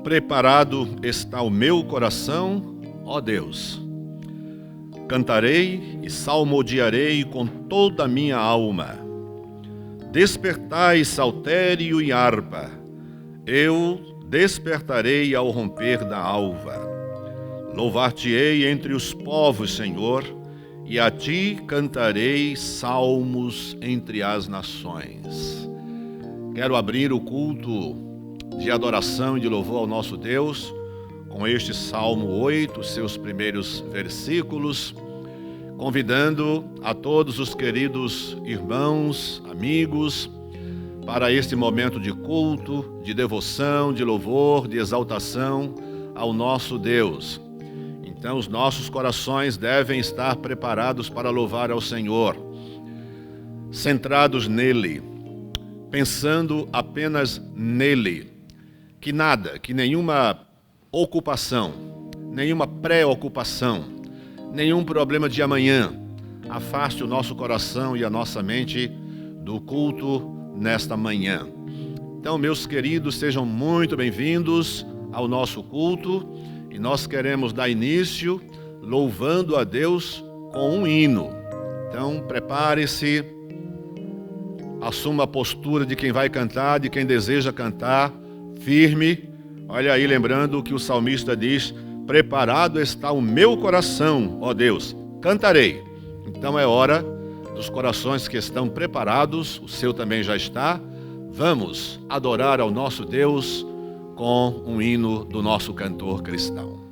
Preparado está o meu coração, ó Deus. Cantarei e salmodiarei com toda a minha alma. Despertai saltério e harpa. Eu despertarei ao romper da alva. Louvar-te-ei entre os povos, Senhor, e a ti cantarei salmos entre as nações. Quero abrir o culto de adoração e de louvor ao nosso Deus com este Salmo 8, seus primeiros versículos, convidando a todos os queridos irmãos, amigos, para este momento de culto, de devoção, de louvor, de exaltação ao nosso Deus. Então, os nossos corações devem estar preparados para louvar ao Senhor, centrados nele, pensando apenas nele, que nada, que nenhuma ocupação, nenhuma preocupação, nenhum problema de amanhã afaste o nosso coração e a nossa mente do culto nesta manhã. Então, meus queridos, sejam muito bem-vindos ao nosso culto e nós queremos dar início louvando a Deus com um hino. Então, prepare-se, assuma a postura de quem vai cantar, de quem deseja cantar, firme. Olha aí, lembrando que o salmista diz: preparado está o meu coração, ó Deus, cantarei. Então é hora dos corações que estão preparados, o seu também já está. Vamos adorar ao nosso Deus com um hino do nosso cantor cristão.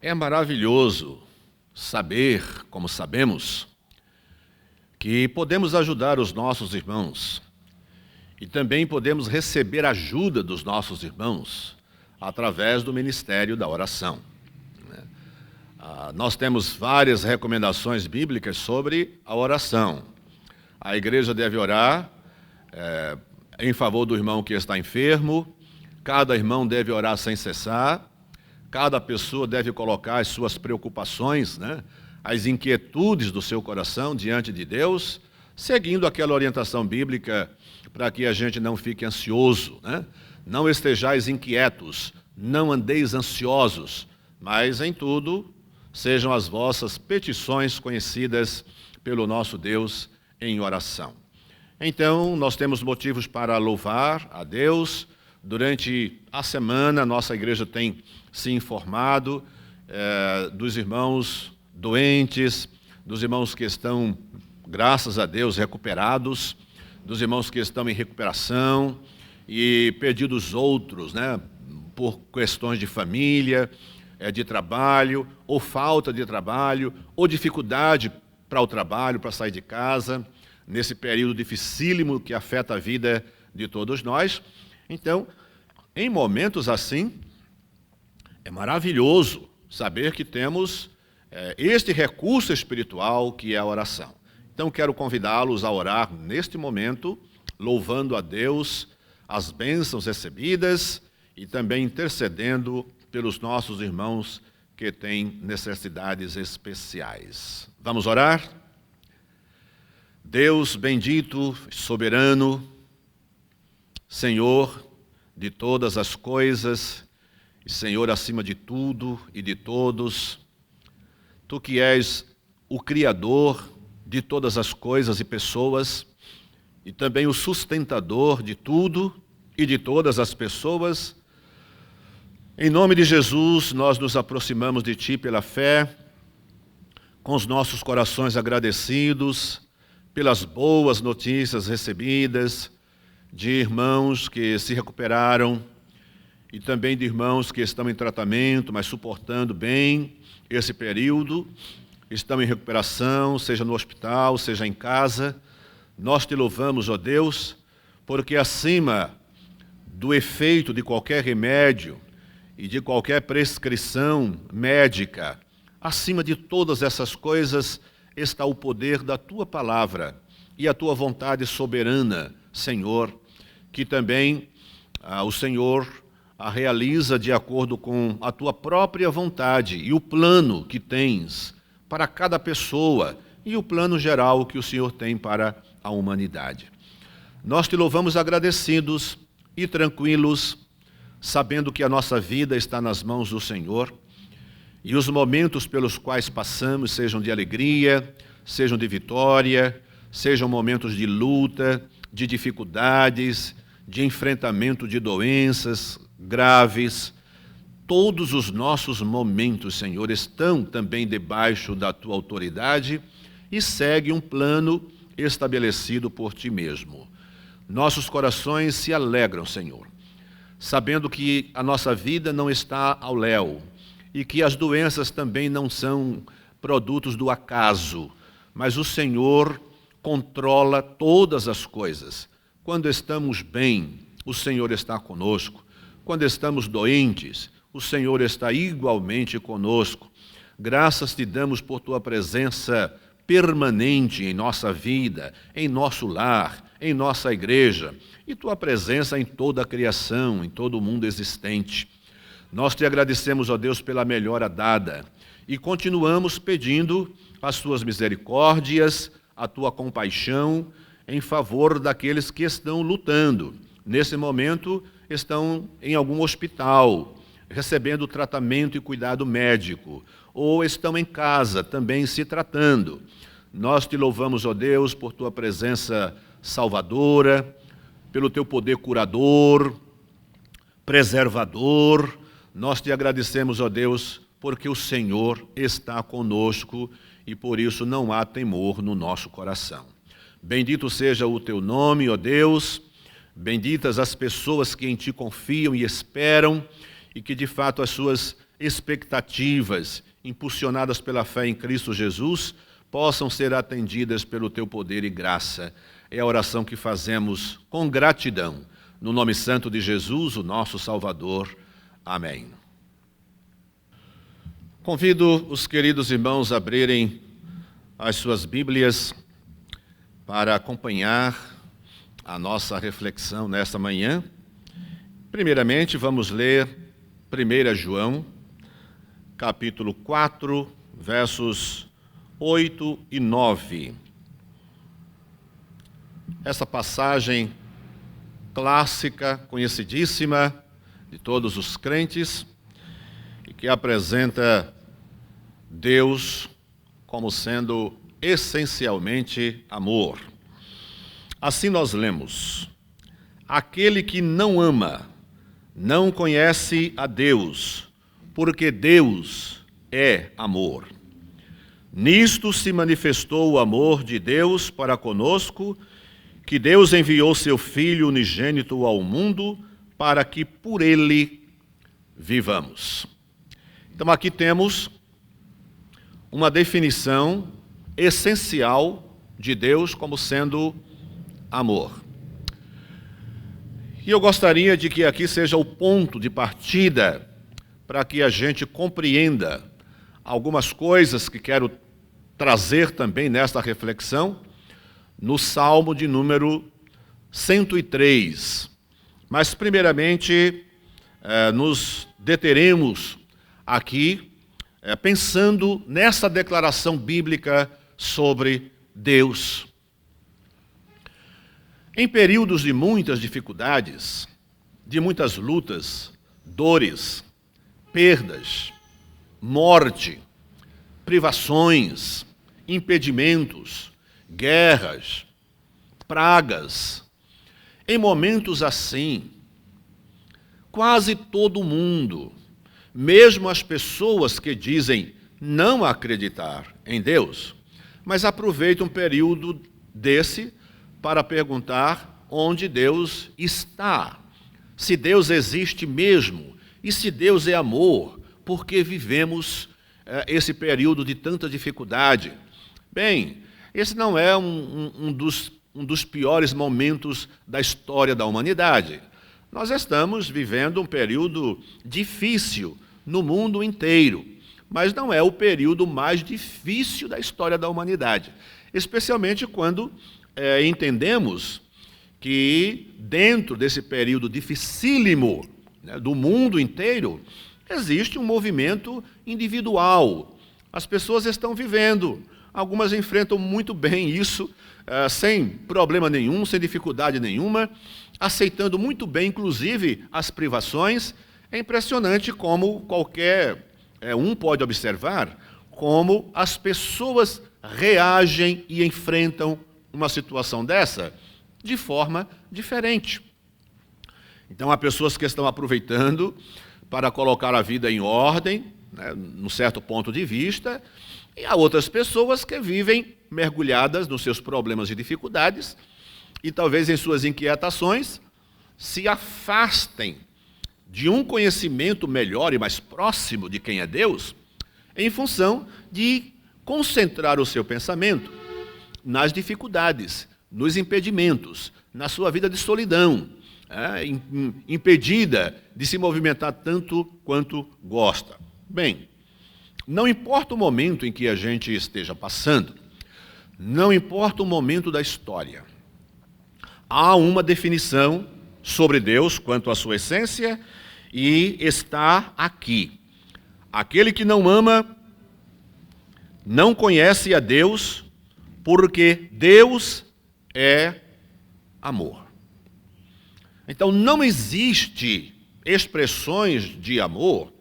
É maravilhoso saber, como sabemos, que podemos ajudar os nossos irmãos e também podemos receber ajuda dos nossos irmãos através do ministério da oração. Nós temos várias recomendações bíblicas sobre a oração. A igreja deve orar em favor do irmão que está enfermo, cada irmão deve orar sem cessar, cada pessoa deve colocar as suas preocupações, né, as inquietudes do seu coração diante de Deus, seguindo aquela orientação bíblica para que a gente não fique ansioso, né? Não estejais inquietos, não andeis ansiosos, mas em tudo sejam as vossas petições conhecidas pelo nosso Deus em oração. Então, nós temos motivos para louvar a Deus. Durante a semana, nossa igreja tem se informado dos irmãos doentes, dos irmãos que estão, graças a Deus, recuperados, dos irmãos que estão em recuperação e perdidos outros, né, por questões de família, de trabalho, ou falta de trabalho, ou dificuldade para o trabalho, para sair de casa, nesse período dificílimo que afeta a vida de todos nós. Então, em momentos assim, é maravilhoso saber que temos este recurso espiritual que é a oração. Então, quero convidá-los a orar neste momento, louvando a Deus as bênçãos recebidas e também intercedendo pelos nossos irmãos que têm necessidades especiais. Vamos orar? Deus bendito, soberano, Senhor de todas as coisas, e Senhor acima de tudo e de todos, Tu que és o Criador de todas as coisas e pessoas, e também o sustentador de tudo e de todas as pessoas, em nome de Jesus, nós nos aproximamos de Ti pela fé, com os nossos corações agradecidos pelas boas notícias recebidas de irmãos que se recuperaram e também de irmãos que estão em tratamento, mas suportando bem esse período, estão em recuperação, seja no hospital, seja em casa. Nós Te louvamos, ó Deus, porque acima do efeito de qualquer remédio e de qualquer prescrição médica, acima de todas essas coisas está o poder da Tua palavra e a Tua vontade soberana, Senhor, que também o Senhor a realiza de acordo com a Tua própria vontade e o plano que tens para cada pessoa e o plano geral que o Senhor tem para a humanidade. Nós Te louvamos agradecidos e tranquilos, sabendo que a nossa vida está nas mãos do Senhor e os momentos pelos quais passamos, sejam de alegria, sejam de vitória, sejam momentos de luta, de dificuldades, de enfrentamento de doenças graves, todos os nossos momentos, Senhor, estão também debaixo da Tua autoridade e segue um plano estabelecido por Ti mesmo. Nossos corações se alegram, Senhor, sabendo que a nossa vida não está ao léu e que as doenças também não são produtos do acaso, mas o Senhor controla todas as coisas. Quando estamos bem, o Senhor está conosco. Quando estamos doentes, o Senhor está igualmente conosco. Graças Te damos por Tua presença permanente em nossa vida, em nosso lar, em nossa igreja, e Tua presença em toda a criação, em todo o mundo existente. Nós Te agradecemos, ó Deus, pela melhora dada e continuamos pedindo as Tuas misericórdias, a Tua compaixão em favor daqueles que estão lutando. Nesse momento, estão em algum hospital, recebendo tratamento e cuidado médico, ou estão em casa também se tratando. Nós Te louvamos, ó Deus, por Tua presença salvadora, pelo Teu poder curador, preservador. Nós Te agradecemos, ó Deus, porque o Senhor está conosco e por isso não há temor no nosso coração. Bendito seja o Teu nome, ó Deus, benditas as pessoas que em Ti confiam e esperam e que de fato as suas expectativas, impulsionadas pela fé em Cristo Jesus, possam ser atendidas pelo Teu poder e graça. É a oração que fazemos com gratidão, no nome santo de Jesus, o nosso Salvador. Amém. Convido os queridos irmãos a abrirem as suas Bíblias para acompanhar a nossa reflexão nesta manhã. Primeiramente, vamos ler 1 João, capítulo 4, versos 8 e 9. Essa passagem clássica, conhecidíssima de todos os crentes, e que apresenta Deus como sendo essencialmente amor. Assim nós lemos: aquele que não ama não conhece a Deus, porque Deus é amor. Nisto se manifestou o amor de Deus para conosco, que Deus enviou seu Filho unigênito ao mundo para que por ele vivamos. Então aqui temos uma definição essencial de Deus como sendo amor. E eu gostaria de que aqui seja o ponto de partida para que a gente compreenda algumas coisas que quero trazer também nesta reflexão no Salmo de número 103. Mas, primeiramente, nos deteremos aqui pensando nessa declaração bíblica sobre Deus. Em períodos de muitas dificuldades, de muitas lutas, dores, perdas, morte, privações, impedimentos, guerras, pragas, em momentos assim, quase todo mundo, mesmo as pessoas que dizem não acreditar em Deus, mas aproveitam um período desse para perguntar onde Deus está, se Deus existe mesmo, e se Deus é amor, por que vivemos esse período de tanta dificuldade? Bem, esse não é um dos piores momentos da história da humanidade. Nós estamos vivendo um período difícil no mundo inteiro, mas não é o período mais difícil da história da humanidade, especialmente quando entendemos que dentro desse período dificílimo, né, do mundo inteiro, existe um movimento individual. As pessoas estão vivendo, algumas enfrentam muito bem isso, sem problema nenhum, sem dificuldade nenhuma, aceitando muito bem, inclusive, as privações. É impressionante como qualquer um pode observar como as pessoas reagem e enfrentam uma situação dessa de forma diferente. Então, há pessoas que estão aproveitando para colocar a vida em ordem, né, num certo ponto de vista, e há outras pessoas que vivem mergulhadas nos seus problemas e dificuldades e talvez em suas inquietações se afastem de um conhecimento melhor e mais próximo de quem é Deus, em função de concentrar o seu pensamento nas dificuldades, nos impedimentos, na sua vida de solidão, impedida de se movimentar tanto quanto gosta. Bem, não importa o momento em que a gente esteja passando, não importa o momento da história, há uma definição sobre Deus quanto à sua essência e está aqui. Aquele que não ama não conhece a Deus, porque Deus é amor. Então, não existe expressões de amor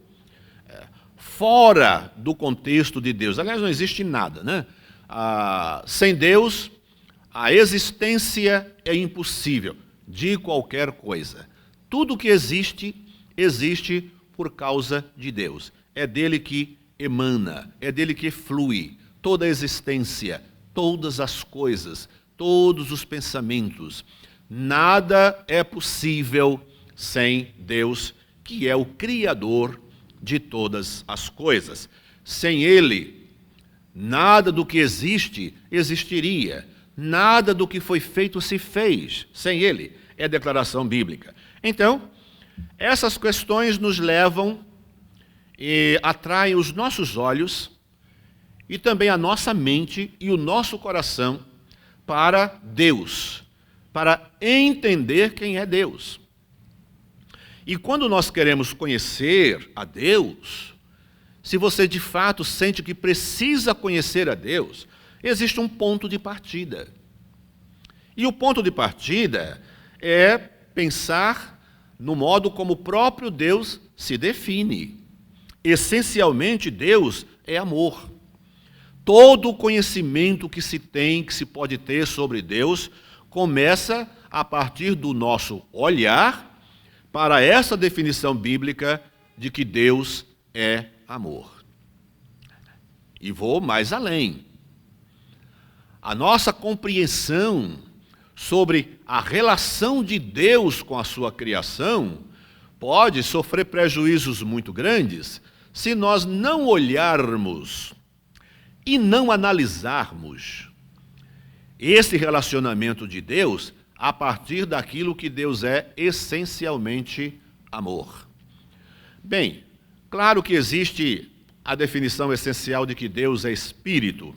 fora do contexto de Deus. Aliás, não existe nada, né? Sem Deus, a existência é impossível de qualquer coisa. Tudo que existe, existe por causa de Deus. É dele que emana, é dele que flui toda a existência, todas as coisas, todos os pensamentos. Nada é possível sem Deus, que é o Criador de todas as coisas. Sem Ele, nada do que existe existiria. Nada do que foi feito se fez sem Ele. É a declaração bíblica. Então, essas questões nos levam e atraem os nossos olhos e também a nossa mente e o nosso coração para Deus, para entender quem é Deus. E quando nós queremos conhecer a Deus, se você de fato sente que precisa conhecer a Deus, existe um ponto de partida. E o ponto de partida é pensar no modo como o próprio Deus se define. Essencialmente, Deus é amor. Todo o conhecimento que se tem, que se pode ter sobre Deus, começa a partir do nosso olhar para essa definição bíblica de que Deus é amor. E vou mais além. A nossa compreensão sobre a relação de Deus com a sua criação pode sofrer prejuízos muito grandes se nós não olharmos e não analisarmos esse relacionamento de Deus a partir daquilo que Deus é essencialmente amor. Bem, claro que existe a definição essencial de que Deus é espírito,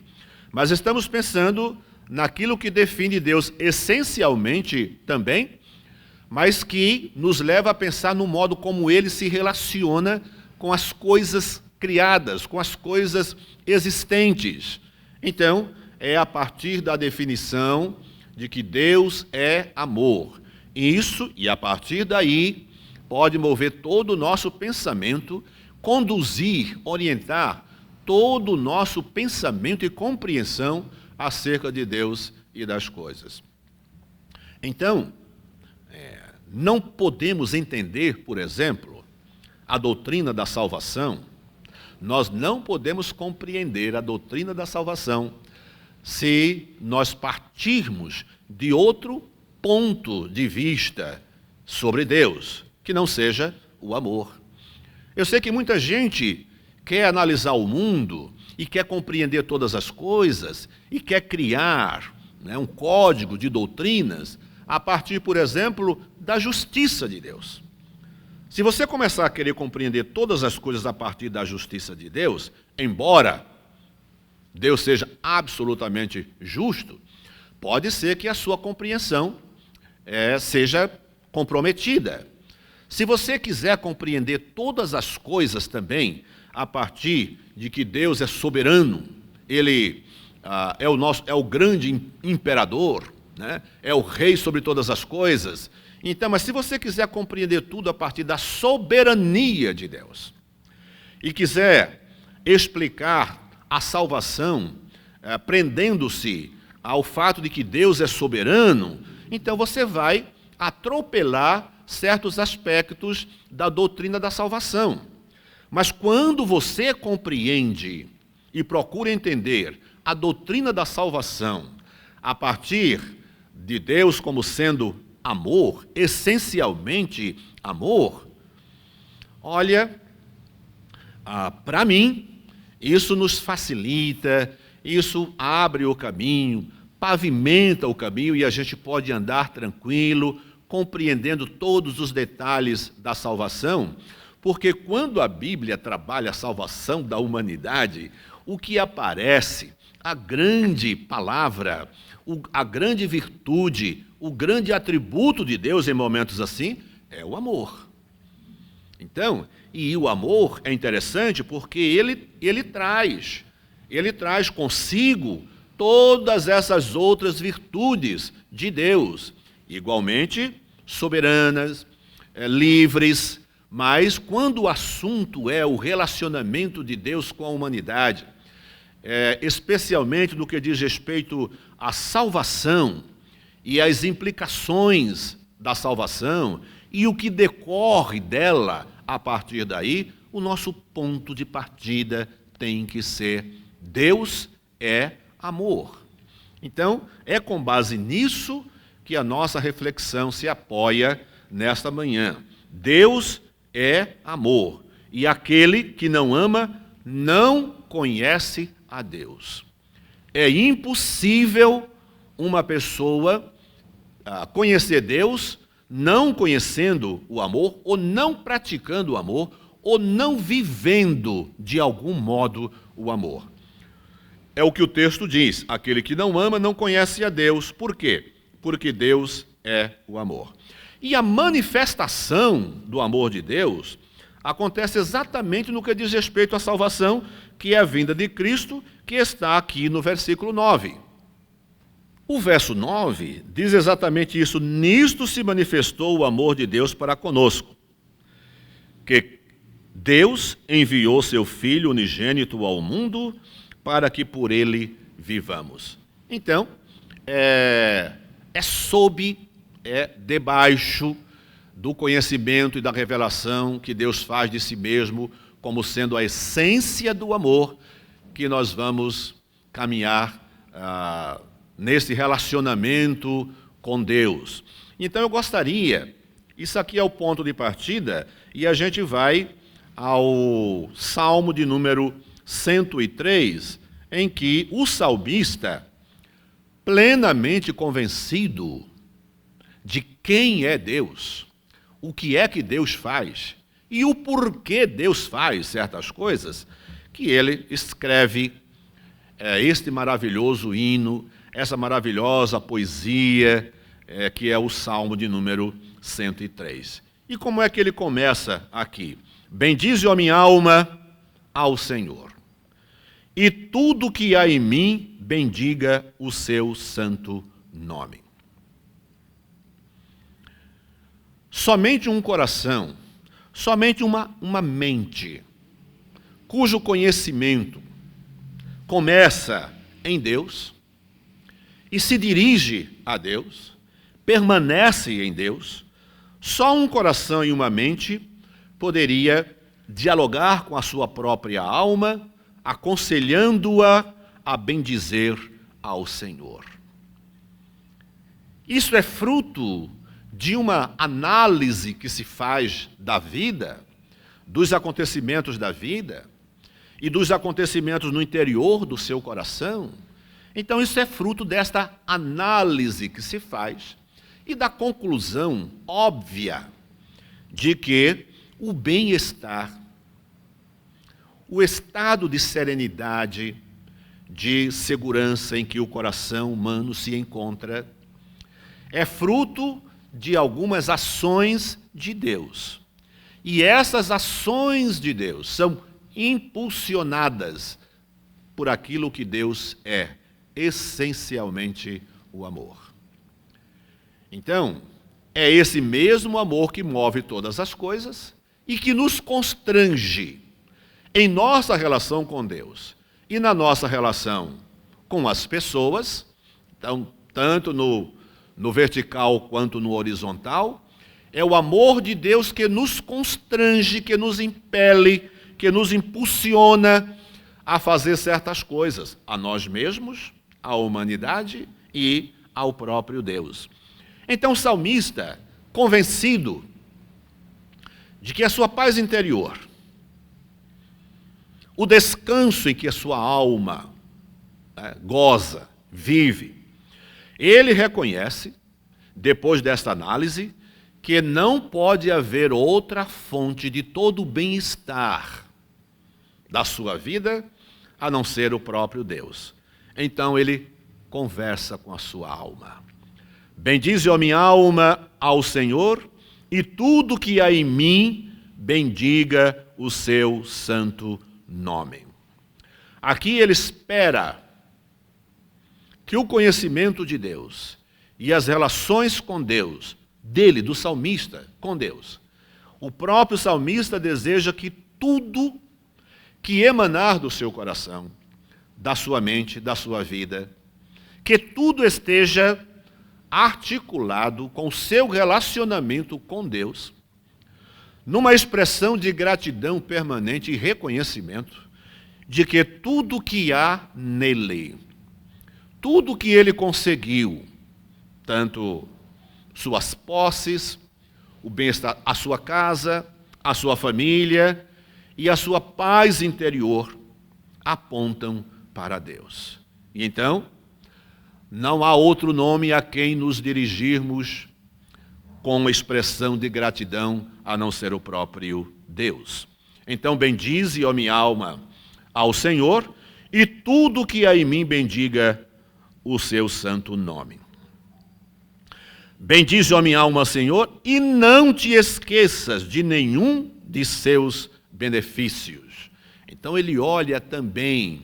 mas estamos pensando naquilo que define Deus essencialmente também, mas que nos leva a pensar no modo como ele se relaciona com as coisas criadas, com as coisas existentes. Então, é a partir da definição de que Deus é amor. Isso, e a partir daí, pode mover todo o nosso pensamento, conduzir, orientar todo o nosso pensamento e compreensão acerca de Deus e das coisas. Então, não podemos entender, por exemplo, a doutrina da salvação, nós não podemos compreender a doutrina da salvação se nós partirmos de outro ponto de vista sobre Deus, que não seja o amor. Eu sei que muita gente quer analisar o mundo e quer compreender todas as coisas e quer criar um código de doutrinas a partir, por exemplo, da justiça de Deus. Se você começar a querer compreender todas as coisas a partir da justiça de Deus, embora Deus seja absolutamente justo, pode ser que a sua compreensão seja comprometida. Se você quiser compreender todas as coisas também a partir de que Deus é soberano, Ele é o grande imperador, né? É o rei sobre todas as coisas. Então, mas se você quiser compreender tudo a partir da soberania de Deus e quiser explicar a salvação prendendo-se ao fato de que Deus é soberano, então você vai atropelar certos aspectos da doutrina da salvação. Mas quando você compreende e procura entender a doutrina da salvação a partir de Deus como sendo amor, essencialmente amor, olha, para mim, isso nos facilita, isso abre o caminho, pavimenta o caminho e a gente pode andar tranquilo, compreendendo todos os detalhes da salvação, porque quando a Bíblia trabalha a salvação da humanidade, o que aparece, a grande palavra, a grande virtude, o grande atributo de Deus em momentos assim, é o amor. Então, e o amor é interessante porque ele traz consigo todas essas outras virtudes de Deus, igualmente soberanas, livres, mas quando o assunto é o relacionamento de Deus com a humanidade, especialmente no que diz respeito à salvação e às implicações da salvação e o que decorre dela a partir daí, o nosso ponto de partida tem que ser Deus é amor. Então, é com base nisso que a nossa reflexão se apoia nesta manhã. Deus é amor, e aquele que não ama não conhece a Deus. É impossível uma pessoa conhecer Deus não conhecendo o amor, ou não praticando o amor, ou não vivendo de algum modo o amor. É o que o texto diz, aquele que não ama não conhece a Deus. Por quê? Porque Deus é o amor. E a manifestação do amor de Deus acontece exatamente no que diz respeito à salvação, que é a vinda de Cristo, que está aqui no versículo 9. O verso 9 diz exatamente isso: nisto se manifestou o amor de Deus para conosco, que Deus enviou seu Filho unigênito ao mundo para que por ele vivamos. Então, debaixo do conhecimento e da revelação que Deus faz de si mesmo como sendo a essência do amor que nós vamos caminhar nesse relacionamento com Deus. Então eu gostaria, isso aqui é o ponto de partida, e a gente vai ao Salmo de número 103, em que o salmista, plenamente convencido de quem é Deus, o que é que Deus faz e o porquê Deus faz certas coisas, que ele escreve este maravilhoso hino, essa maravilhosa poesia, que é o Salmo de número 103. E como é que ele começa aqui? Bendize, ó minha alma, ao Senhor, e tudo que há em mim, bendiga o seu santo nome. Somente um coração, somente uma mente, cujo conhecimento começa em Deus e se dirige a Deus, permanece em Deus, só um coração e uma mente poderia dialogar com a sua própria alma, aconselhando-a a bendizer ao Senhor. Isso é fruto de uma análise que se faz da vida, dos acontecimentos da vida e dos acontecimentos no interior do seu coração. Então isso é fruto desta análise que se faz e da conclusão óbvia de que o bem-estar, o estado de serenidade, de segurança em que o coração humano se encontra, é fruto de algumas ações de Deus. E essas ações de Deus são impulsionadas por aquilo que Deus é, essencialmente o amor. Então, é esse mesmo amor que move todas as coisas e que nos constrange em nossa relação com Deus e na nossa relação com as pessoas, então, tanto no vertical quanto no horizontal. É o amor de Deus que nos constrange, que nos impele, que nos impulsiona a fazer certas coisas, a nós mesmos, à humanidade e ao próprio Deus. Então o salmista, convencido de que a sua paz interior, o descanso em que a sua alma goza, vive, ele reconhece, depois desta análise, que não pode haver outra fonte de todo o bem-estar da sua vida a não ser o próprio Deus. Então ele conversa com a sua alma. Bendize, ó minha alma, ao Senhor, e tudo que há em mim, bendiga o seu santo nome. Aqui ele espera que o conhecimento de Deus e as relações com Deus, dele, do salmista, com Deus, o próprio salmista deseja que tudo que emanar do seu coração, da sua mente, da sua vida, que tudo esteja articulado com o seu relacionamento com Deus, numa expressão de gratidão permanente e reconhecimento de que tudo que há nele, tudo que ele conseguiu, tanto suas posses, o bem-estar, a sua casa, a sua família e a sua paz interior, apontam para Deus. E então, não há outro nome a quem nos dirigirmos com uma expressão de gratidão a não ser o próprio Deus. Então, bendize, ó minha alma, ao Senhor, e tudo que há em mim bendiga o seu santo nome. Bendize, ó minha alma, Senhor, e não te esqueças de nenhum de seus benefícios. Então ele olha também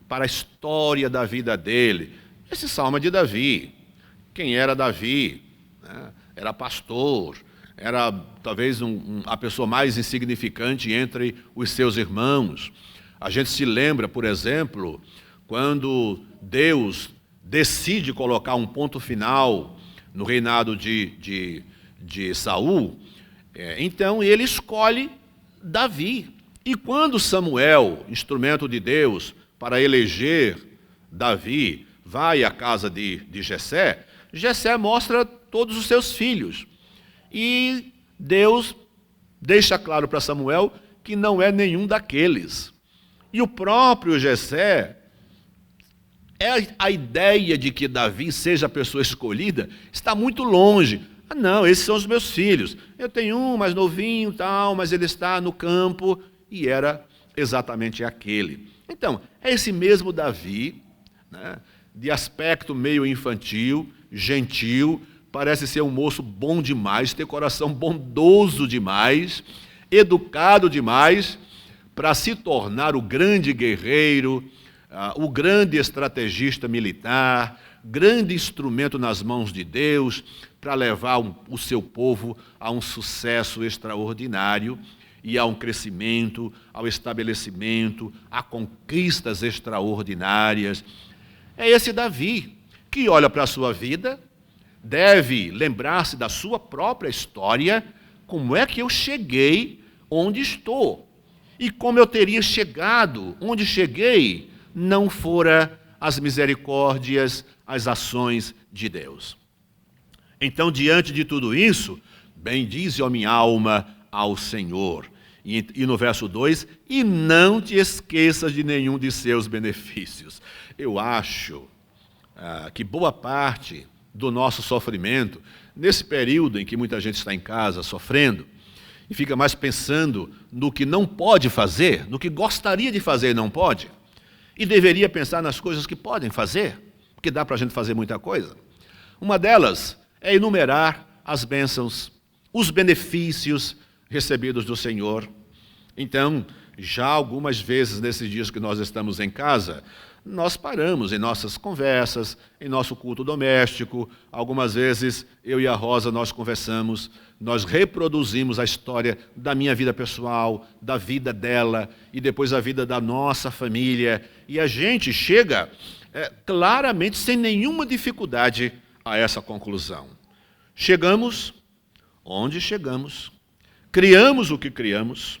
para a história da vida dele. Esse salmo é de Davi. Quem era Davi? Era pastor, era talvez a pessoa mais insignificante entre os seus irmãos. A gente se lembra, por exemplo, quando Deus decide colocar um ponto final no reinado de Saul, então ele escolhe Davi. E quando Samuel, instrumento de Deus para eleger Davi, vai à casa de Jessé, Jessé mostra todos os seus filhos. E Deus deixa claro para Samuel que não é nenhum daqueles. E o próprio Jessé, a ideia de que Davi seja a pessoa escolhida está muito longe. Ah, não, esses são os meus filhos. Eu tenho um mais novinho, tal, mas ele está no campo, e era exatamente aquele. Então, é esse mesmo Davi, né, de aspecto meio infantil, gentil, parece ser um moço bom demais, ter coração bondoso demais, educado demais, para se tornar o grande guerreiro, o grande estrategista militar, grande instrumento nas mãos de Deus, para levar o seu povo a um sucesso extraordinário e a um crescimento, ao estabelecimento, a conquistas extraordinárias. É esse Davi que olha para a sua vida, deve lembrar-se da sua própria história, como é que eu cheguei onde estou. E como eu teria chegado onde cheguei, não fora as misericórdias, as ações de Deus. Então, diante de tudo isso, bendize, ó minha alma, ao Senhor. E no verso 2, e não te esqueças de nenhum de seus benefícios. Eu acho que boa parte do nosso sofrimento, nesse período em que muita gente está em casa sofrendo, e fica mais pensando no que não pode fazer, no que gostaria de fazer e não pode, e deveria pensar nas coisas que podem fazer, porque dá para a gente fazer muita coisa. Uma delas é enumerar as bênçãos, os benefícios recebidos do Senhor. Então, já algumas vezes nesses dias que nós estamos em casa, nós paramos em nossas conversas, em nosso culto doméstico. Algumas vezes eu e a Rosa nós conversamos, nós reproduzimos a história da minha vida pessoal, da vida dela e depois a vida da nossa família. E a gente chega claramente, sem nenhuma dificuldade, a essa conclusão. Chegamos onde chegamos, criamos o que criamos,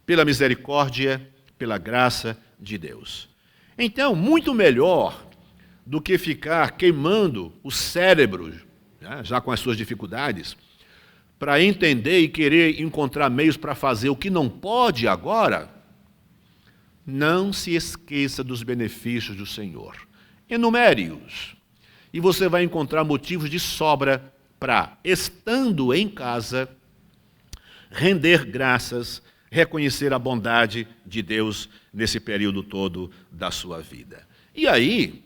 pela misericórdia, pela graça de Deus. Então, muito melhor do que ficar queimando o cérebro, né, já com as suas dificuldades, para entender e querer encontrar meios para fazer o que não pode agora, não se esqueça dos benefícios do Senhor. Enumere-os. E você vai encontrar motivos de sobra para, estando em casa, render graças, reconhecer a bondade de Deus nesse período todo da sua vida. E aí,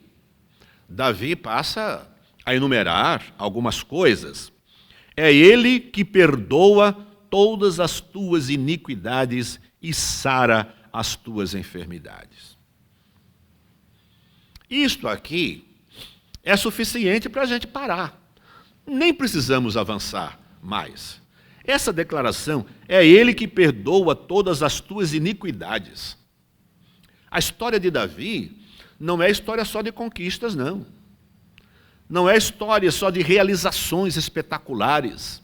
Davi passa a enumerar algumas coisas. É ele que perdoa todas as tuas iniquidades e sara as tuas enfermidades. Isto aqui é suficiente para a gente parar. Nem precisamos avançar mais. Essa declaração é ele que perdoa todas as tuas iniquidades. A história de Davi não é história só de conquistas, não. Não é história só de realizações espetaculares.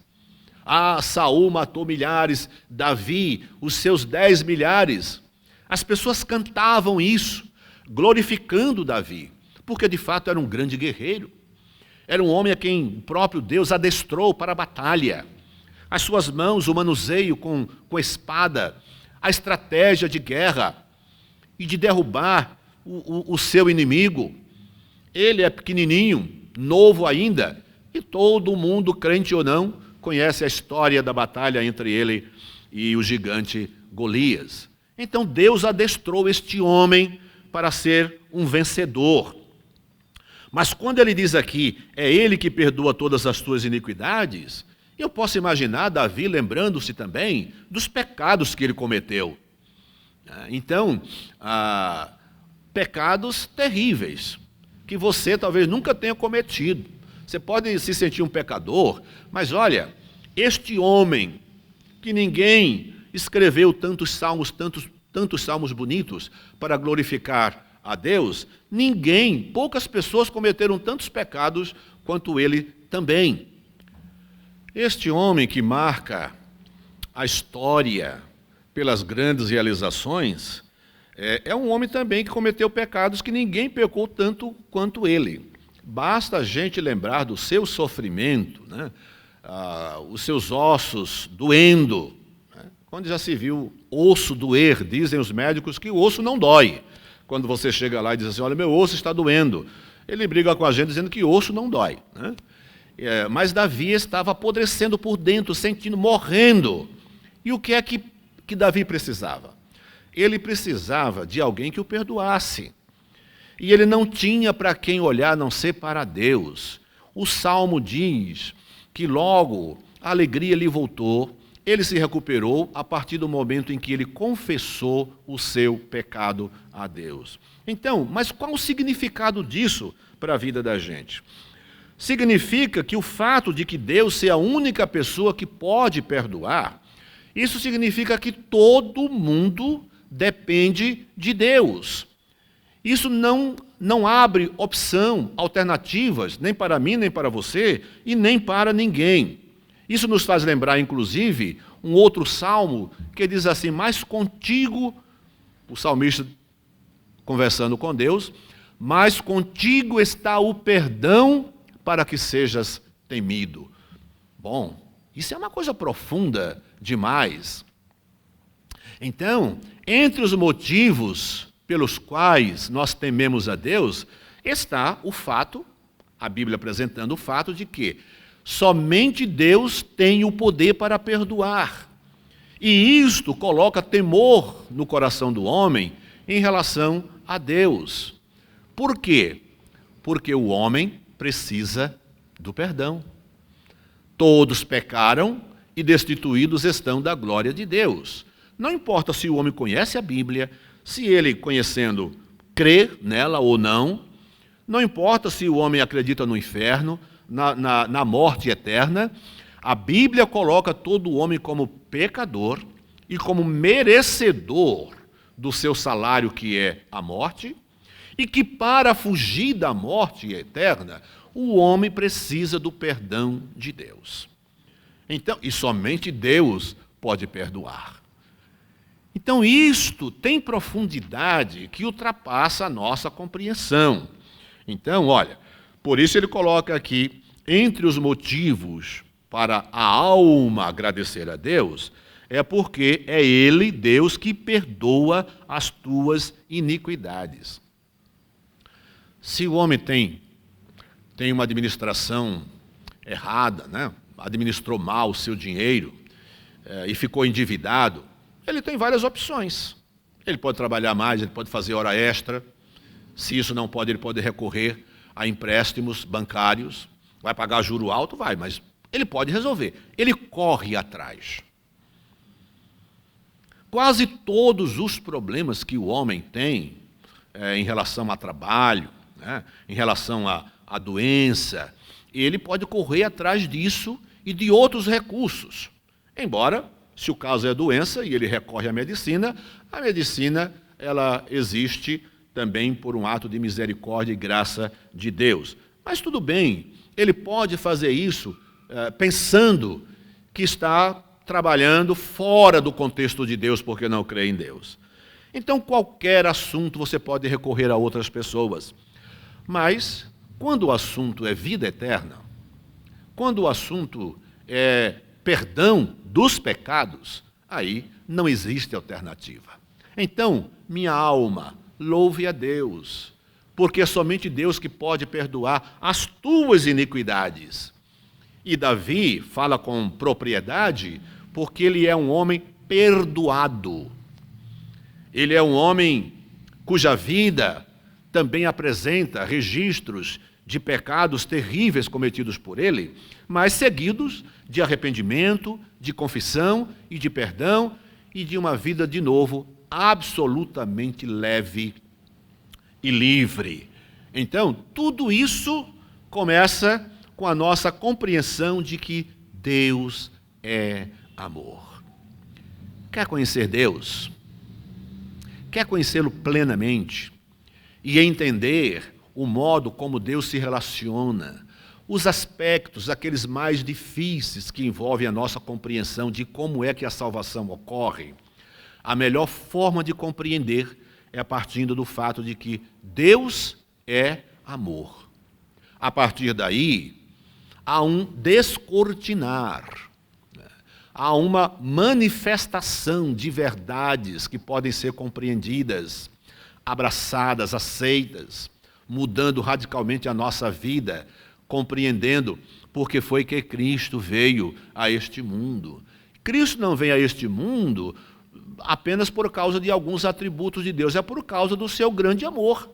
Saul matou milhares, Davi, os seus 10 milhares. As pessoas cantavam isso, glorificando Davi, porque de fato era um grande guerreiro. Era um homem a quem o próprio Deus adestrou para a batalha. As suas mãos, o manuseio com a espada, a estratégia de guerra e de derrubar o seu inimigo. Ele é pequenininho, novo ainda, e todo mundo, crente ou não, conhece a história da batalha entre ele e o gigante Golias. Então Deus adestrou este homem para ser um vencedor. Mas quando ele diz aqui, é ele que perdoa todas as tuas iniquidades, Eu posso imaginar Davi lembrando-se também dos pecados que ele cometeu. Então, pecados terríveis, que você talvez nunca tenha cometido. Você pode se sentir um pecador, mas olha, este homem, que ninguém escreveu tantos salmos bonitos para glorificar a Deus, poucas pessoas cometeram tantos pecados quanto ele também. Este homem que marca a história pelas grandes realizações, é um homem também que cometeu pecados que ninguém pecou tanto quanto ele. Basta a gente lembrar do seu sofrimento, né? Os seus ossos doendo. Né? Quando já se viu osso doer, dizem os médicos que o osso não dói. Quando você chega lá e diz assim, olha, meu osso está doendo. Ele briga com a gente dizendo que osso não dói. Né? Mas Davi estava apodrecendo por dentro, sentindo, morrendo. E o que é que Davi precisava? Ele precisava de alguém que o perdoasse. E ele não tinha para quem olhar, a não ser para Deus. O Salmo diz que logo a alegria lhe voltou, ele se recuperou a partir do momento em que ele confessou o seu pecado a Deus. Então, mas qual o significado disso para a vida da gente? Significa que o fato de que Deus seja a única pessoa que pode perdoar, isso significa que todo mundo depende de Deus. Isso não abre opção, alternativas, nem para mim, nem para você, e nem para ninguém. Isso nos faz lembrar, inclusive, um outro salmo que diz assim, mas contigo, o salmista conversando com Deus, mas contigo está o perdão para que sejas temido. Bom, isso é uma coisa profunda demais. Então, entre os motivos pelos quais nós tememos a Deus, está o fato, a Bíblia apresentando o fato de que somente Deus tem o poder para perdoar. E isto coloca temor no coração do homem em relação a Deus. Por quê? Porque o homem precisa do perdão. Todos pecaram e destituídos estão da glória de Deus. Não importa se o homem conhece a Bíblia, se ele, conhecendo, crê nela ou não, não importa se o homem acredita no inferno, na morte eterna, a Bíblia coloca todo o homem como pecador e como merecedor do seu salário, que é a morte, e que para fugir da morte eterna, o homem precisa do perdão de Deus. Então, e somente Deus pode perdoar. Então, isto tem profundidade que ultrapassa a nossa compreensão. Então, olha, por isso ele coloca aqui, entre os motivos para a alma agradecer a Deus, é porque é Ele, Deus, que perdoa as tuas iniquidades. Se o homem tem uma administração errada, né? Administrou mal o seu dinheiro e ficou endividado, ele tem várias opções. Ele pode trabalhar mais, ele pode fazer hora extra. Se isso não pode, ele pode recorrer a empréstimos bancários. Vai pagar juro alto? Vai, mas ele pode resolver. Ele corre atrás. Quase todos os problemas que o homem tem em relação a trabalho, né, em relação à doença, ele pode correr atrás disso e de outros recursos. Embora, se o caso é doença e ele recorre à medicina, a medicina ela existe também por um ato de misericórdia e graça de Deus. Mas tudo bem, ele pode fazer isso pensando que está trabalhando fora do contexto de Deus porque não crê em Deus. Então, qualquer assunto você pode recorrer a outras pessoas. Mas, quando o assunto é vida eterna, quando o assunto é perdão dos pecados, aí não existe alternativa. Então, minha alma, louve a Deus, porque é somente Deus que pode perdoar as tuas iniquidades. E Davi fala com propriedade, porque ele é um homem perdoado. Ele é um homem cuja vida também apresenta registros de pecados terríveis cometidos por ele, mas seguidos de arrependimento, de confissão e de perdão e de uma vida de novo absolutamente leve e livre. Então, tudo isso começa com a nossa compreensão de que Deus é amor. Quer conhecer Deus? Quer conhecê-lo plenamente e entender o modo como Deus se relaciona, os aspectos, aqueles mais difíceis que envolvem a nossa compreensão de como é que a salvação ocorre? A melhor forma de compreender é partindo do fato de que Deus é amor. A partir daí, há um descortinar, há uma manifestação de verdades que podem ser compreendidas, abraçadas, aceitas, mudando radicalmente a nossa vida, compreendendo porque foi que Cristo veio a este mundo. Cristo não vem a este mundo apenas por causa de alguns atributos de Deus, é por causa do seu grande amor.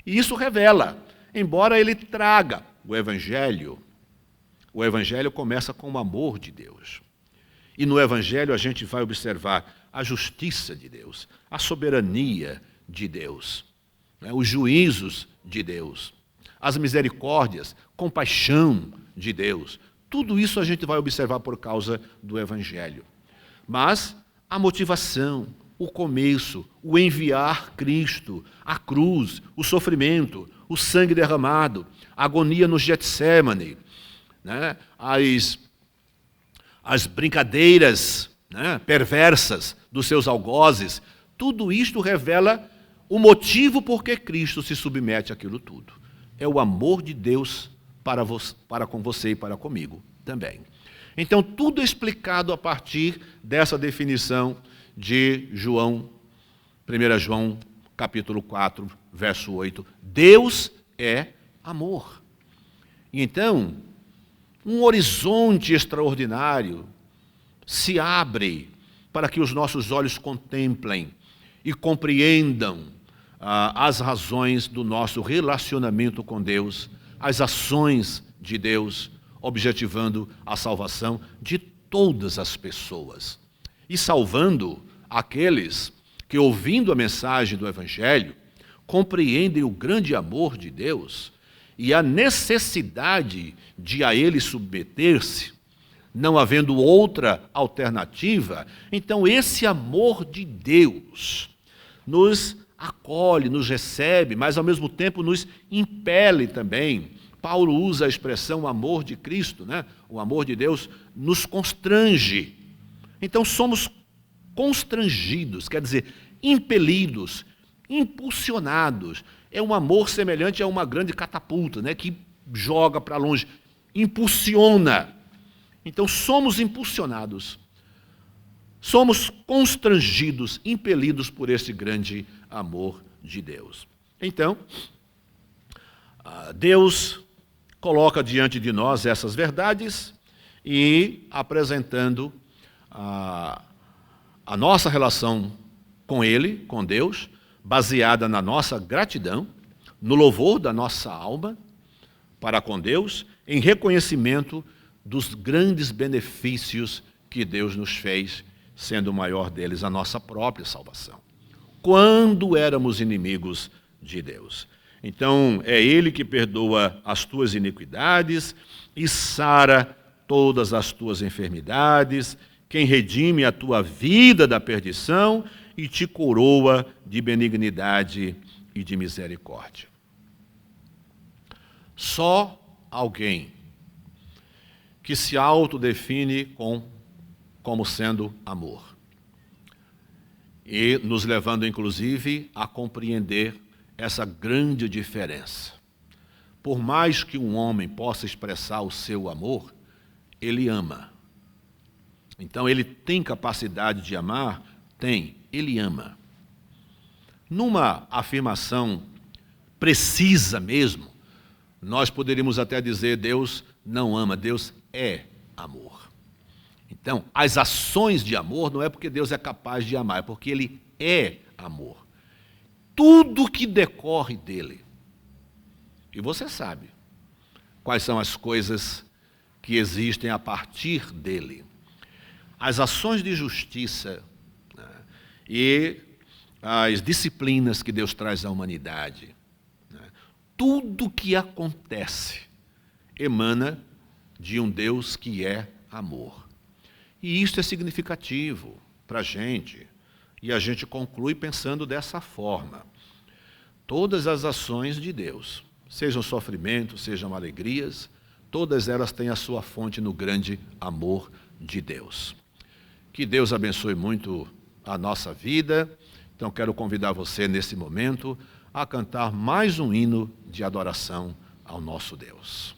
E isso revela, embora ele traga o Evangelho começa com o amor de Deus. E no Evangelho a gente vai observar a justiça de Deus, a soberania de Deus, os juízos de Deus, as misericórdias, compaixão de Deus. Tudo isso a gente vai observar por causa do Evangelho. Mas a motivação, o começo, o enviar Cristo, a cruz, o sofrimento, o sangue derramado, a agonia no Getsêmani, as brincadeiras perversas dos seus algozes, tudo isto revela o motivo por que Cristo se submete àquilo tudo. É o amor de Deus para com você e para comigo também. Então, tudo é explicado a partir dessa definição de João, 1 João, capítulo 4, verso 8. Deus é amor. E então, um horizonte extraordinário se abre para que os nossos olhos contemplem e compreendam as razões do nosso relacionamento com Deus, as ações de Deus, objetivando a salvação de todas as pessoas e salvando aqueles que, ouvindo a mensagem do Evangelho, compreendem o grande amor de Deus e a necessidade de a ele submeter-se, não havendo outra alternativa. Então esse amor de Deus nos acolhe, nos recebe, mas ao mesmo tempo nos impele também. Paulo usa a expressão amor de Cristo, O amor de Deus nos constrange. Então somos constrangidos, quer dizer, impelidos, impulsionados. É um amor semelhante a uma grande catapulta, que joga para longe, impulsiona. Então somos impulsionados, somos constrangidos, impelidos por esse grande amor de Deus. Então, Deus coloca diante de nós essas verdades e apresentando a nossa relação com Ele, com Deus, baseada na nossa gratidão, no louvor da nossa alma para com Deus, em reconhecimento dos grandes benefícios que Deus nos fez, sendo o maior deles a nossa própria salvação, quando éramos inimigos de Deus. Então, é Ele que perdoa as tuas iniquidades e sara todas as tuas enfermidades, quem redime a tua vida da perdição e te coroa de benignidade e de misericórdia. Só alguém que se autodefine como sendo amor, e nos levando, inclusive, a compreender essa grande diferença. Por mais que um homem possa expressar o seu amor, ele ama. Então, ele tem capacidade de amar? Tem, ele ama. Numa afirmação precisa mesmo, nós poderíamos até dizer: Deus não ama, Deus é amor. Então, as ações de amor não é porque Deus é capaz de amar, é porque Ele é amor. Tudo que decorre dele. E você sabe, quais são as coisas que existem a partir dele. As ações de justiça, né, e as disciplinas que Deus traz à humanidade, né, tudo que acontece emana de um Deus que é amor. E isso é significativo para a gente. E a gente conclui pensando dessa forma. Todas as ações de Deus, sejam sofrimentos, sejam alegrias, todas elas têm a sua fonte no grande amor de Deus. Que Deus abençoe muito a nossa vida. Então quero convidar você nesse momento a cantar mais um hino de adoração ao nosso Deus.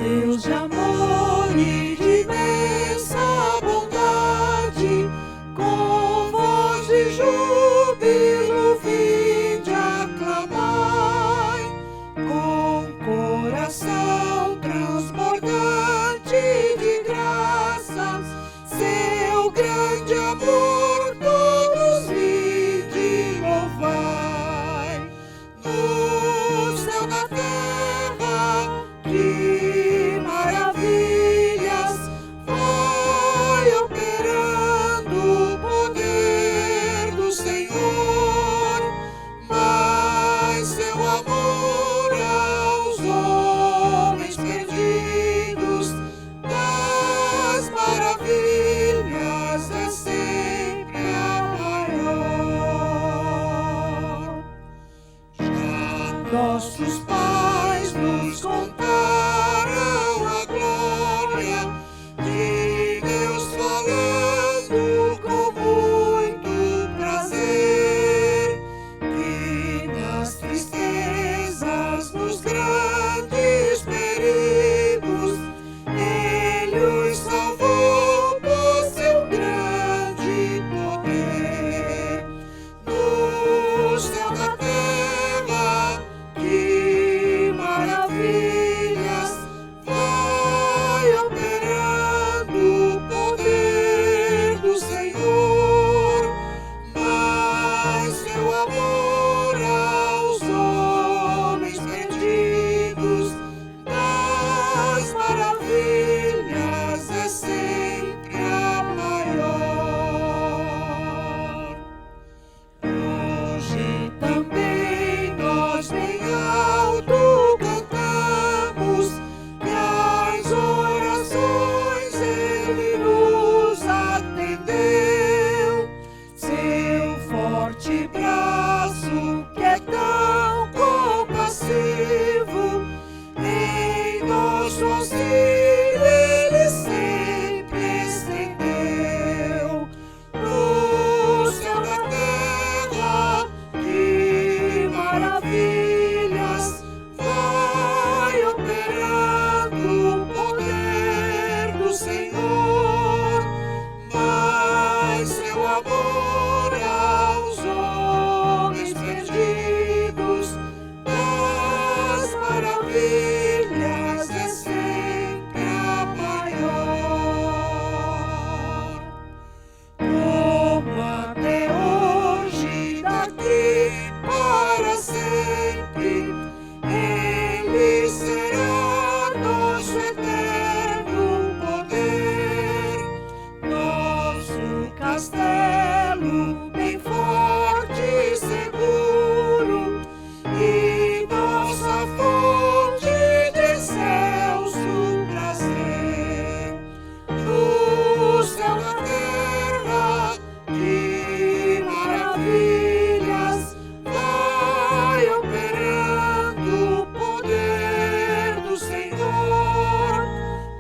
Deus de amor e de imensa bondade, com voz de júbilo vinde aclamai, com coração transbordante de graças, seu grande amor todos vinde louvai. No céu da terra, que maravilhas vai operando o poder do Senhor, mas seu amor aos homens perdidos das maravilhas é sempre a maior. Já nossos pais nos contaram a glória de Deus falando com muito prazer, que nas tristezas, nos grandes perigos, Ele os salvou por seu grande poder. No céu da terra, que maravilhas vai operando o poder do Senhor, mas seu amor aos homens perdidos das maravilhas é sempre a maior. Hoje também nós bem alto cantamos, que as orações Ele nos atendeu. Seu forte braço, que é tão compassivo, em nosso auxílio Ele sempre estendeu. No céu da terra, que maravilhas vai operando o poder do Senhor, mas seu amor aos homens perdidos das maravilhas é sempre a maior. Como até hoje, daqui para sempre, Ele será nosso eterno poder, nosso castelo bem forte e seguro, e nossa fonte de excelso prazer. No céu da terra, que maravilhas vai operando o poder do Senhor,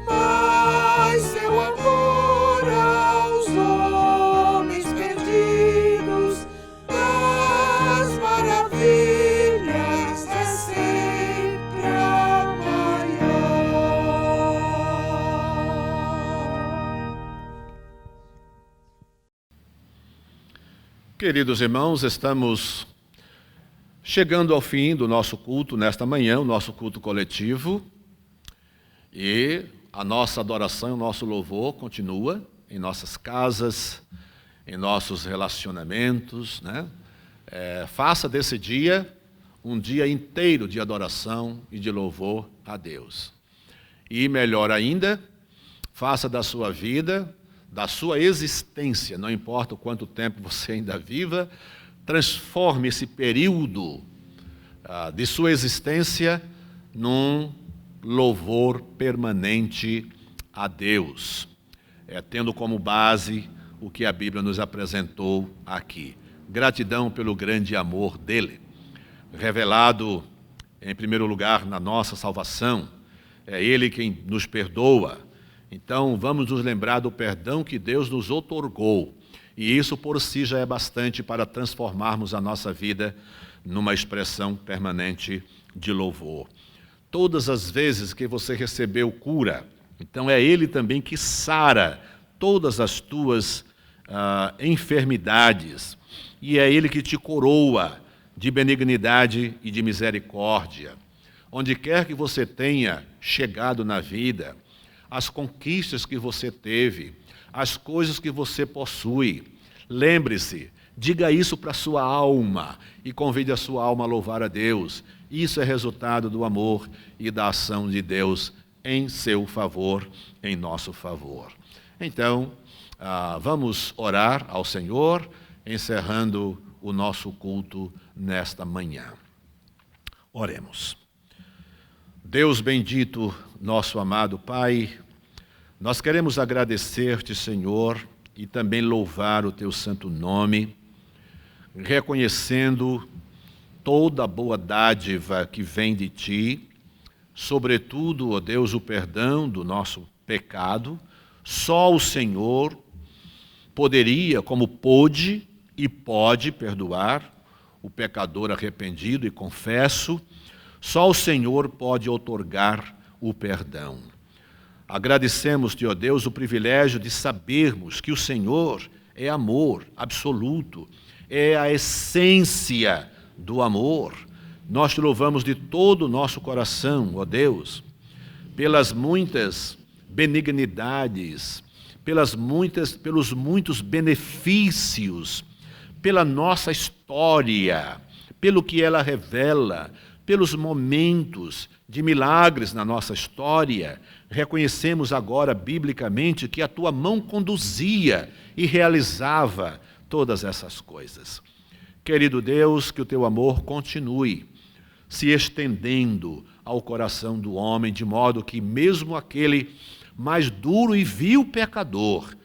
mas seu amor aos homens perdidos das maravilhas é sempre a maior. Queridos irmãos, estamos Chegando ao fim do nosso culto nesta manhã, o nosso culto coletivo, e a nossa adoração, o nosso louvor continua em nossas casas, em nossos relacionamentos, né? Faça desse dia um dia inteiro de adoração e de louvor a Deus. E melhor ainda, faça da sua vida, da sua existência, não importa o quanto tempo você ainda viva, transforme esse período de sua existência num louvor permanente a Deus, tendo como base o que a Bíblia nos apresentou aqui. Gratidão pelo grande amor dele, revelado em primeiro lugar na nossa salvação. É ele quem nos perdoa. Então vamos nos lembrar do perdão que Deus nos outorgou. E isso por si já é bastante para transformarmos a nossa vida numa expressão permanente de louvor. Todas as vezes que você recebeu cura, então é Ele também que sara todas as tuas enfermidades. E é Ele que te coroa de benignidade e de misericórdia. Onde quer que você tenha chegado na vida, as conquistas que você teve, as coisas que você possui, lembre-se, diga isso para a sua alma e convide a sua alma a louvar a Deus. Isso é resultado do amor e da ação de Deus em seu favor, em nosso favor. Então, vamos orar ao Senhor, encerrando o nosso culto nesta manhã. Oremos. Deus bendito, nosso amado Pai, nós queremos agradecer-te, Senhor, e também louvar o teu santo nome, reconhecendo toda a boa dádiva que vem de ti, sobretudo, ó Deus, o perdão do nosso pecado. Só o Senhor poderia, como pôde e pode perdoar o pecador arrependido e confesso. Só o Senhor pode outorgar o perdão. Agradecemos-te, ó Deus, o privilégio de sabermos que o Senhor é amor absoluto, é a essência do amor. Nós te louvamos de todo o nosso coração, ó Deus, pelas muitas benignidades, pelos muitos benefícios, pela nossa história, pelo que ela revela, pelos momentos de milagres na nossa história. Reconhecemos agora, biblicamente, que a tua mão conduzia e realizava todas essas coisas. Querido Deus, que o teu amor continue se estendendo ao coração do homem, de modo que mesmo aquele mais duro e vil pecador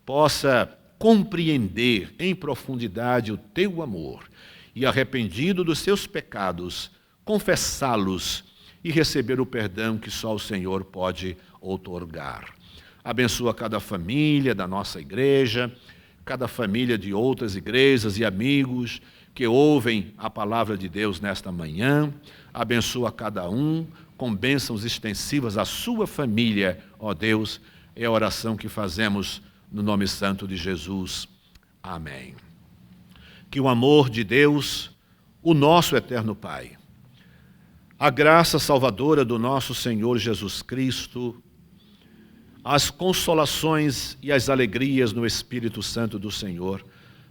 possa compreender em profundidade o teu amor e, arrependido dos seus pecados, confessá-los e receber o perdão que só o Senhor pode outorgar. Abençoa cada família da nossa igreja, cada família de outras igrejas e amigos que ouvem a palavra de Deus nesta manhã. Abençoa cada um com bênçãos extensivas à sua família, ó Deus. É a oração que fazemos no nome santo de Jesus. Amém. Que o amor de Deus, o nosso eterno Pai, a graça salvadora do nosso Senhor Jesus Cristo, as consolações e as alegrias no Espírito Santo do Senhor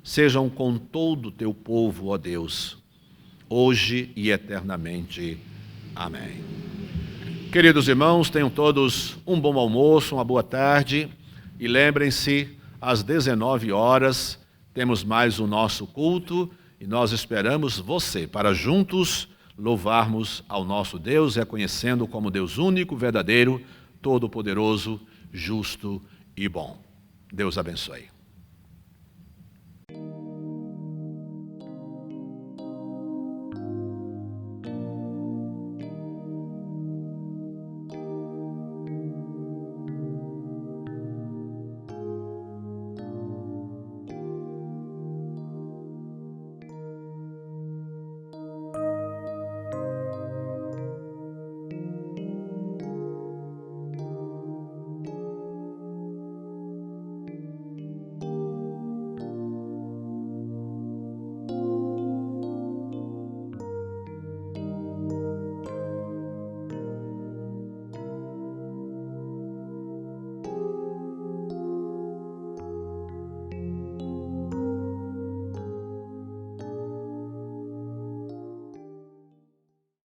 sejam com todo o teu povo, ó Deus, hoje e eternamente. Amém. Queridos irmãos, tenham todos um bom almoço, uma boa tarde, e lembrem-se, às 19 horas temos mais o nosso culto e nós esperamos você para juntos louvarmos ao nosso Deus, reconhecendo como Deus único, verdadeiro, todo-poderoso, justo e bom. Deus abençoe.